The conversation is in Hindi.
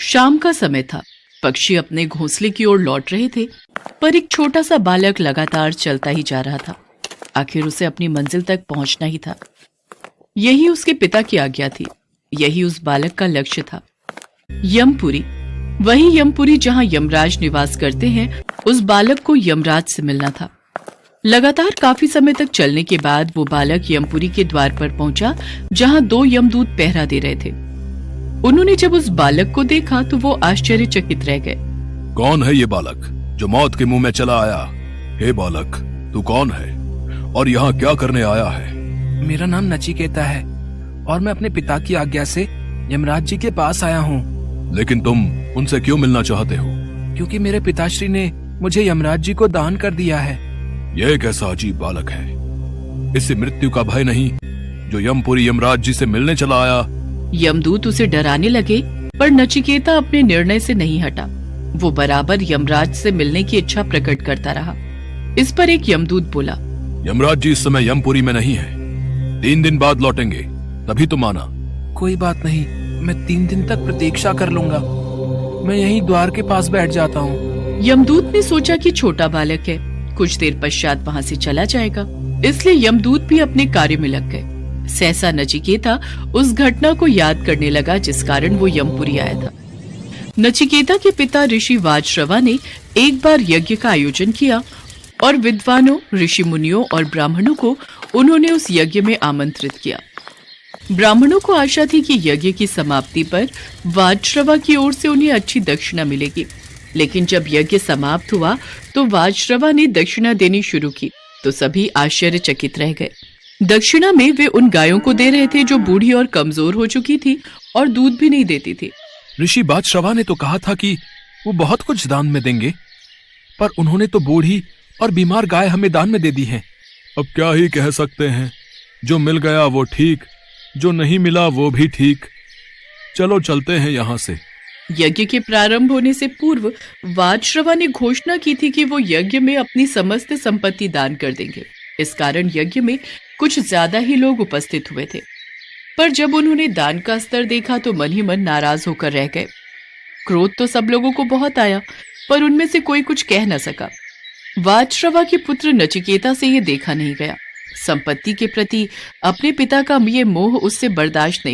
शाम का समय था। पक्षी अपने घोंसले की ओर लौट रहे थे, पर एक छोटा सा बालक लगातार चलता ही जा रहा था। आखिर उसे अपनी मंजिल तक पहुंचना ही था। यही उसके पिता की आज्ञा थी, यही उस बालक का लक्ष्य था। यमपुरी, वही यमपुरी जहां यमराज निवास करते हैं। उस बालक को यमराज से मिलना था। लगातार काफी समय तक चलने के बाद वो बालक यमपुरी के द्वार पर पहुंचा, जहां दो यमदूत पहरा दे रहे थे। उन्होंने जब उस बालक को देखा तो वो आश्चर्यचकित रह गए। कौन है ये बालक जो मौत के मुंह में चला आया? हे बालक, तू कौन है और यहाँ क्या करने आया है? मेरा नाम नचिकेता है और मैं अपने पिता की आज्ञा से यमराज जी के पास आया हूँ। लेकिन तुम उनसे क्यों मिलना चाहते हो? क्योंकि मेरे पिताश्री ने मुझे यमराज जी को दान कर दिया है। यह कैसा अजीब बालक है? इससे मृत्यु का भय नहीं जो यमपुरी यमराज जी से मिलने चला आया? यमदूत उसे डराने लगे, पर नचिकेता अपने निर्णय से नहीं हटा। वो बराबर यमराज से मिलने की इच्छा प्रकट करता रहा। इस पर एक यमदूत बोला, यमराज जी इस समय यमपुरी में नहीं है, 3 दिन बाद लौटेंगे, तभी तुम आना। कोई बात नहीं, मैं 3 दिन तक प्रतीक्षा कर लूंगा। मैं यहीं द्वार के पास बैठ जाता हूँ। यमदूत ने सोचा कि छोटा बालक है, कुछ देर पश्चात वहाँ से चला जाएगा, इसलिए यमदूत भी अपने कार्य में लग गए। सहसा नचिकेता उस घटना को याद करने लगा जिस कारण वो यमपुरी आया था। नचिकेता के पिता ऋषि वाजश्रवा ने एक बार यज्ञ का आयोजन किया और विद्वानों, ऋषि मुनियों और ब्राह्मणों को उन्होंने उस यज्ञ में आमंत्रित किया। ब्राह्मणों को आशा थी कि यज्ञ की समाप्ति पर वाजश्रवा की ओर से उन्हें अच्छी दक्षिणा मिलेगी। लेकिन जब यज्ञ समाप्त हुआ तो वाजश्रवा ने दक्षिणा देनी शुरू की तो सभी आश्चर्यचकित रह गए। दक्षिणा में वे उन गायों को दे रहे थे जो बूढ़ी और कमजोर हो चुकी थी और दूध भी नहीं देती थी। ऋषि वाजश्रवा ने तो कहा था कि वो बहुत कुछ दान में देंगे, पर उन्होंने तो बूढ़ी और बीमार गाय हमें दान में दे दी है। अब क्या ही कह सकते हैं, जो मिल गया वो ठीक, जो नहीं मिला वो भी ठीक। चलो चलते हैं यहाँ से। यज्ञ के प्रारंभ होने से पूर्व वाजश्रवा ने घोषणा की थी कि वो यज्ञ में अपनी समस्त संपत्ति दान कर देंगे। इस कारण यज्ञ में कुछ ज्यादा ही लोग उपस्थित हुए थे, पर जब उन्होंने दान का स्तर देखा तो मन ही मन नाराज होकर रह गए। क्रोध तो सब लोगों को बहुत आया, पर उनमें से कोई कुछ कह न सका। वाजश्रवा के पुत्र नचिकेता से ये देखा नहीं गया। संपत्ति के प्रति अपने पिता का ये मोह उससे बर्दाश्त नहीं